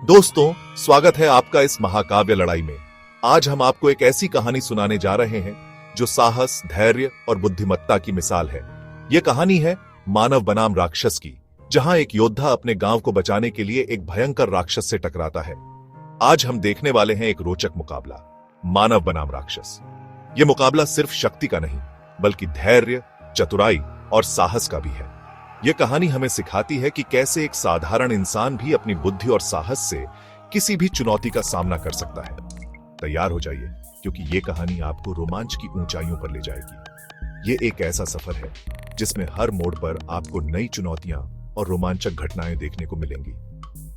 दोस्तों, स्वागत है आपका इस महाकाव्य लड़ाई में। आज हम आपको एक ऐसी कहानी सुनाने जा रहे हैं जो साहस, धैर्य और बुद्धिमत्ता की मिसाल है। यह कहानी है मानव बनाम राक्षस की, जहां एक योद्धा अपने गांव को बचाने के लिए एक भयंकर राक्षस से टकराता है। आज हम देखने वाले हैं एक रोचक मुकाबला, मानव बनाम राक्षस। यह मुकाबला सिर्फ शक्ति का नहीं, बल्कि धैर्य, चतुराई और साहस का भी है। यह कहानी हमें सिखाती है कि कैसे एक साधारण इंसान भी अपनी बुद्धि और साहस से किसी भी चुनौती का सामना कर सकता है। तैयार हो जाइए, क्योंकि यह कहानी आपको रोमांच की ऊंचाइयों पर ले जाएगी। यह एक ऐसा सफर है जिसमें हर मोड़ पर आपको नई चुनौतियां और रोमांचक घटनाएं देखने को मिलेंगी।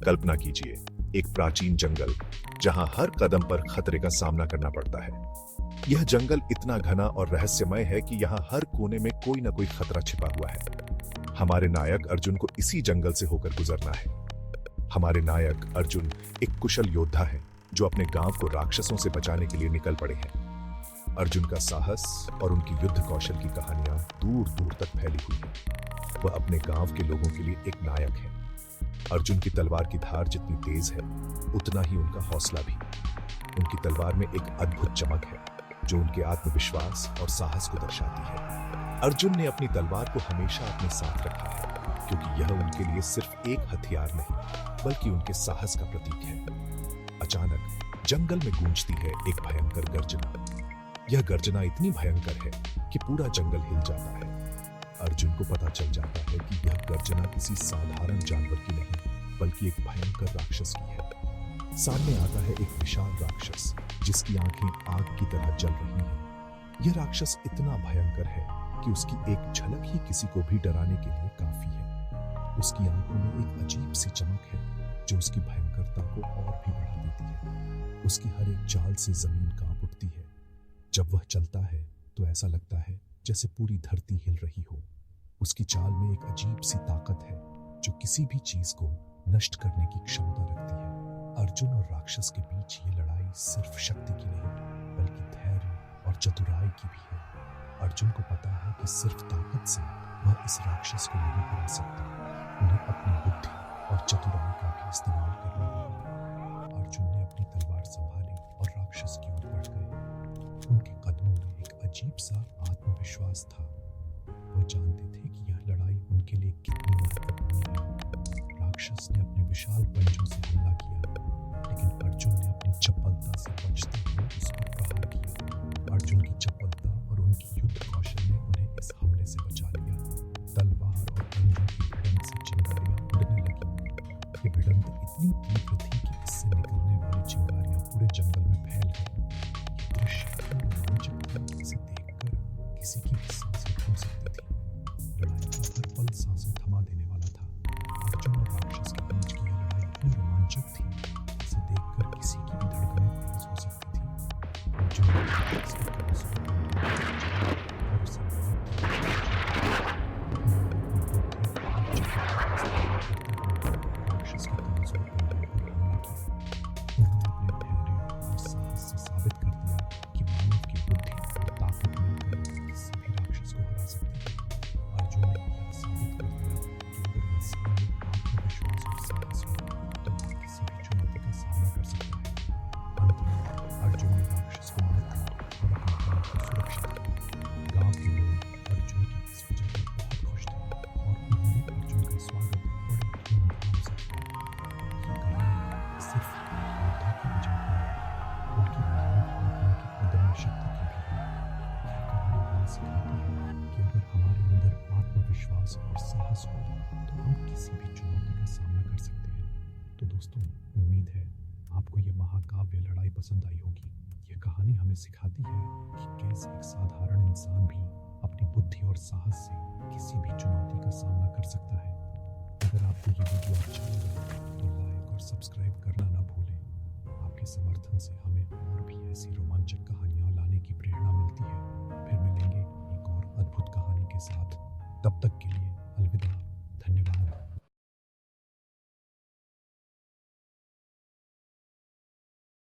कल्पना कीजिए, एक प्राचीन जंगल जहां हर कदम पर खतरे का सामना करना पड़ता है। यह जंगल इतना घना और रहस्यमय है कि यहाँ हर कोने में कोई ना कोई खतरा छिपा हुआ है। हमारे नायक अर्जुन को इसी जंगल से होकर गुजरना है। हमारे नायक अर्जुन एक कुशल योद्धा है जो अपने गांव को राक्षसों से बचाने के लिए निकल पड़े हैं। अर्जुन का साहस और उनकी युद्ध कौशल की कहानियां दूर दूर तक फैली हुई है। वह अपने गांव के लोगों के लिए एक नायक है। अर्जुन की तलवार की धार जितनी तेज है, उतना ही उनका हौसला भी। उनकी तलवार में एक अद्भुत चमक है जो उनके आत्मविश्वास और साहस को दर्शाती है। अर्जुन ने अपनी तलवार को हमेशा अपने साथ रखा है, क्योंकि यह उनके लिए सिर्फ एक हथियार नहीं, बल्कि उनके साहस का प्रतीक है। अचानक जंगल में गूंजती है एक भयंकर गर्जना। यह गर्जना इतनी भयंकर है कि पूरा जंगल हिल जाता है। अर्जुन को पता चल जाता है कि यह गर्जना किसी साधारण जानवर की नहीं, बल्कि एक भयंकर राक्षस की है। सामने आता है एक विशाल राक्षस जिसकी आंखें आग की तरह जल रही हैं। यह राक्षस इतना भयंकर है कि उसकी एक झलक ही किसी को भी डराने के लिए काफी है। उसकी आंखों में एक अजीब सी चमक है जो उसकी भयंकरता को और भी बढ़ा देती है। उसकी हर एक चाल से जमीन कांप उठती है। जब वह चलता है तो ऐसा लगता है जैसे पूरी धरती हिल रही हो। उसकी चाल में एक अजीब सी ताकत है जो किसी भी चीज को नष्ट करने की क्षमता रखती है। अर्जुन और राक्षस के बीच ये लड़ाई सिर्फ शक्ति की नहीं, बल्कि धैर्य और चतुराई की भी है। अर्जुन को पता है कि सिर्फ ताकत से वह इस राक्षस को नहीं हरा सकता। उन्हें अपनी बुद्धि और चतुराई का भी इस्तेमाल करना होगा। अर्जुन ने अपनी तलवार संभाली और राक्षस की ओर बढ़ गए। उनके कदमों में एक अजीब सा आत्मविश्वास था। वो जानते थे कि यह लड़ाई उनके लिए कितनी महत्वपूर्ण है। राक्षस ने अपने विशाल पंजों से हमला किया, लेकिन अर्जुन ने अपनी चपलता से बचते हुए उस पर प्रहार किया। अर्जुन की चपलता और उनकी युद्ध कौशल ने उन्हें इस हमले से बचा लिया। तलवार और पंजों की भिड़ंत से चिंगारियां उड़ने लगी। ये भिड़ंत इतनी तीव्र थी कि इससे निकलने वाली चिंगारियां पूरे जंगल में फैल गई। ये दृश्य इतना रोमांचक था कि इसे देखकर किसी की भी सांसें थम सकती थी। लड़ाई का हर पल सांसें थमा देने वाला था। अर्जुन और राक्षस के बीच की यह लड़ाई इतनी रोमांचक थी, इसे देखकर किसी की भी धड़कनें तेज हो सकती थी। अर्जुन ने राक्षस के कमजोर और उसे मौत की राक्षस के कमजोर पंजों पर हमला किया। उन्होंने अपने धैर्य और साहस से साबित कर दिया कि मानव की बुद्धि और ताकत मिलकर किसी भी राक्षस को हरा सकती है। अर्जुन ने यह साबित कर दिया कि अगर इंसान में आत्मविश्वास और साहस हो तो वह किसी भी चुनौती का सामना कर सकता है। अंत में अर्जुन ने राक्षस को मार दिया और अपने गांव को सुरक्षित किया। गांव के लोग अर्जुन की इस विजय पर बहुत खुश थे और उन्होंने अर्जुन का स्वागत बड़े धूमधाम से किया। ये कहानी सिर्फ योद्धा की विजय की नहीं, उनकी मानव आत्मा की अदम्य शक्ति की भी है। यह कहानी हमें सिखाती है कि अगर हमारे अंदर आत्मविश्वास और साहस हो तो हम किसी भी चुनौती का सामना कर सकते हैं। तो दोस्तों, उम्मीद है आपको ये महाकाव्य लड़ाई पसंद आई होगी। यह कहानी हमें सिखाती है कि कैसे एक साधारण इंसान भी अपनी बुद्धि और साहस से किसी भी चुनौती का सामना कर सकता है। अगर आपको ये वीडियो अच्छा लगा तो लाइक और सब्सक्राइब करना ना भूलें। आपके समर्थन से हमें और भी ऐसी रोमांचक कहानियां लाने की प्रेरणा मिलती है। फिर मिलेंगे एक और अद्भुत कहानी के साथ। तब तक के लिए